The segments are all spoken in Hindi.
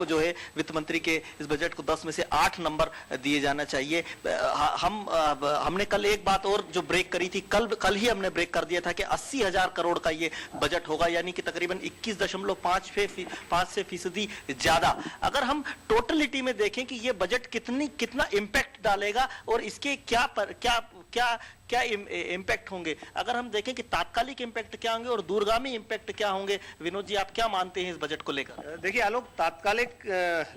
जो है वित्त मंत्री के इस बजट को 10 में से 8 नंबर दिए जाना चाहिए। हमने कल एक बात और जो ब्रेक करी थी, कल ही हमने ब्रेक कर दिया था कि 80,000 करोड़ का ये बजट होगा, यानी कि तकरीबन 21.5% ज्यादा। अगर हम टोटलिटी में देखें कि ये बजट कितना इम्पैक्ट डालेगा और इसके क्या इम्पैक्ट होंगे, अगर हम देखें कि तात्कालिक इम्पैक्ट क्या होंगे और दूरगामी इम्पैक्ट क्या होंगे, विनोद जी आप क्या मानते हैं इस बजट को लेकर? देखिए आलोक, तात्कालिक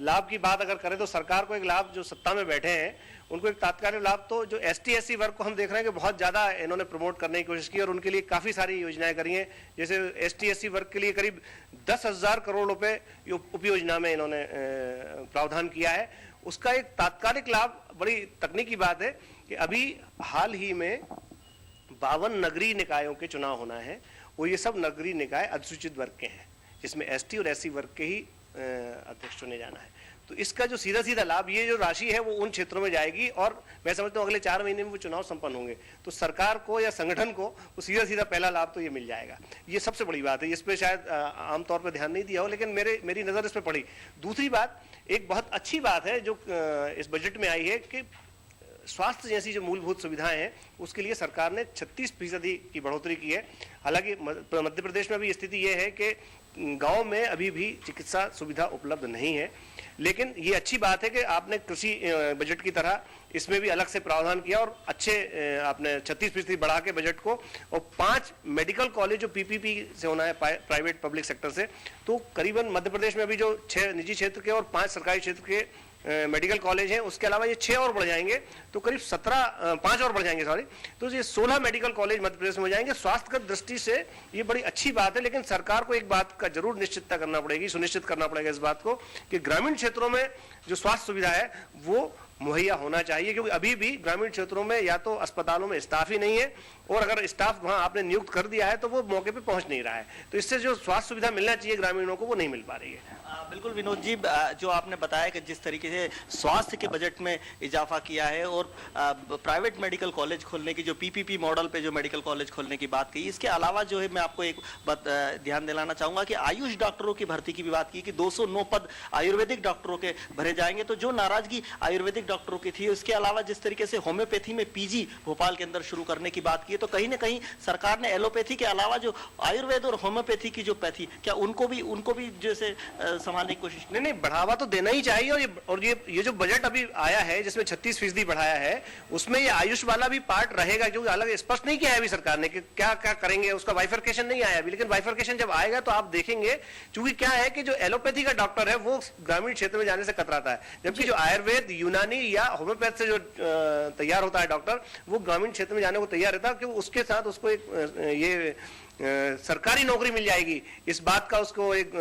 लाभ की बात अगर करें तो सरकार को एक लाभ, जो सत्ता में बैठे हैं उनको एक तात्कालिक लाभ, तो जो एसटी एससी वर्ग को हम देख रहे हैं कि बहुत ज्यादा इन्होंने प्रमोट करने की कोशिश की और उनके लिए काफी सारी योजनाएं करी हैं। जैसे एसटी एससी वर्ग के लिए करीब 10,000 करोड़ रुपए उपयोजना में इन्होंने प्रावधान किया है। उसका एक तात्कालिक लाभ, बड़ी तकनीकी बात है कि अभी हाल ही में 52 नगरीय निकायों के चुनाव होना है, वो ये सब नगरीय निकाय अनुसूचित वर्ग के हैं, जिसमें एसटी और एससी वर्ग के ही अध्यक्ष चुने जाना है। तो इसका जो सीधा लाभ, ये जो राशि है वो उन क्षेत्रों में जाएगी और मैं समझता हूँ अगले 4 महीने में वो चुनाव संपन्न होंगे, तो सरकार को या संगठन को वो सीधा पहला लाभ तो ये मिल जाएगा। ये सबसे बड़ी बात है, इस पर शायद आमतौर पर ध्यान नहीं दिया हो, लेकिन मेरी नज़र इस पर पड़ी। दूसरी बात, एक बहुत अच्छी बात है जो इस बजट में आई है कि स्वास्थ्य जैसी जो मूलभूत सुविधाएं हैं उसके लिए सरकार ने 36% की बढ़ोतरी की है। हालांकि मध्य प्रदेश में भी स्थिति ये है कि गांव में अभी भी चिकित्सा सुविधा उपलब्ध नहीं है, लेकिन ये अच्छी बात है कि आपने कृषि बजट की तरह इसमें भी अलग से प्रावधान किया और अच्छे आपने 36% बढ़ा के बजट को, और 5 मेडिकल कॉलेज जो पीपीपी से होना है, प्राइवेट पब्लिक सेक्टर से, तो करीबन मध्य प्रदेश में अभी जो 6 निजी क्षेत्र के और 5 सरकारी क्षेत्र के मेडिकल कॉलेज हैं, उसके अलावा ये 6 और बढ़ जाएंगे, तो करीब 5 और बढ़ जाएंगे, सॉरी, तो ये 16 मेडिकल कॉलेज मध्य प्रदेश में हो जाएंगे। स्वास्थ्य की दृष्टि से ये बड़ी अच्छी बात है, लेकिन सरकार को एक बात का जरूर सुनिश्चित करना पड़ेगा इस बात को कि ग्रामीण क्षेत्रों में जो स्वास्थ्य सुविधा है वो मुहैया होना चाहिए, क्योंकि अभी भी ग्रामीण क्षेत्रों में या तो अस्पतालों में स्टाफ ही नहीं है, और अगर स्टाफ वहां आपने नियुक्त कर दिया है तो वो मौके पे पहुंच नहीं रहा है, तो इससे जो स्वास्थ्य सुविधा मिलना चाहिए ग्रामीणों को वो नहीं मिल पा रही है। बिल्कुल विनोद जी, जो आपने बताया कि जिस तरीके से स्वास्थ्य के बजट में इजाफा किया है और प्राइवेट मेडिकल कॉलेज खोलने की, जो पीपीपी मॉडल पे जो मेडिकल कॉलेज खोलने की बात की, इसके अलावा जो है मैं आपको एक बात ध्यान दिलाना चाहूंगा कि आयुष डॉक्टरों की भर्ती की भी बात की कि 209 पद आयुर्वेदिक डॉक्टरों के भरे जाएंगे। तो जो नाराजगी आयुर्वेदिक डॉक्टरों की थी, उसके अलावा जिस तरीके से होम्योपैथी में पीजी भोपाल के अंदर शुरू करने की बात की है, तो कहीं ना कहीं सरकार ने एलोपैथी के अलावा जो आयुर्वेद और होम्योपैथी की जो पैथी, क्या उनको भी जैसे संभालने की कोशिश? नहीं, बढ़ावा तो देना ही चाहिए। और ये जो बजट अभी आया है जिसमें 36% बढ़ाया है, उसमें ये आयुष वाला भी पार्ट रहेगा, क्योंकि अलग स्पष्ट नहीं किया है अभी सरकार ने कि क्या क्या करेंगे, उसका बाइफरकेशन नहीं आया अभी, लेकिन बाइफरकेशन जब आएगा तो आप देखेंगे। क्योंकि क्या है कि जो एलोपैथी का डॉक्टर है वो ग्रामीण क्षेत्र में जाने से कतराता है, जबकि जो आयुर्वेद, यूनानी या होम्योपैथ से जो तैयार होता है डॉक्टर, वो ग्रामीण क्षेत्र में जाने को तैयार रहता है, क्योंकि उसके साथ उसको एक सरकारी नौकरी मिल जाएगी, इस बात का उसको एक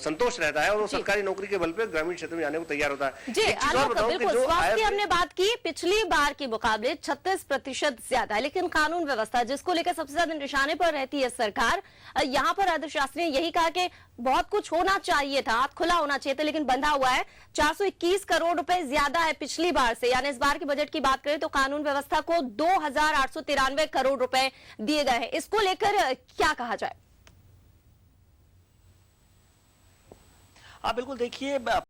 संतोष रहता है, और वो सरकारी नौकरी के बल पे ग्रामीण क्षेत्र में जाने को तैयार होता है। जी बिल्कुल, स्वास्थ्य की हमने बात की, पिछली बार के मुकाबले 36% ज्यादा है, लेकिन कानून व्यवस्था जिसको लेकर सबसे ज्यादा निशाने पर रहती है सरकार, यहाँ पर अर्थशास्त्री ने यही कहा कि बहुत कुछ होना चाहिए था, हाथ खुला होना चाहिए था, लेकिन बंधा हुआ है। 421 करोड़ रुपए ज्यादा है पिछली बार से, यानी इस बार के बजट की बात करें तो कानून व्यवस्था को 2,893 करोड़ रुपए दिए गए हैं। इसको लेकर क्या कहा जाए? बिल्कुल देखिए,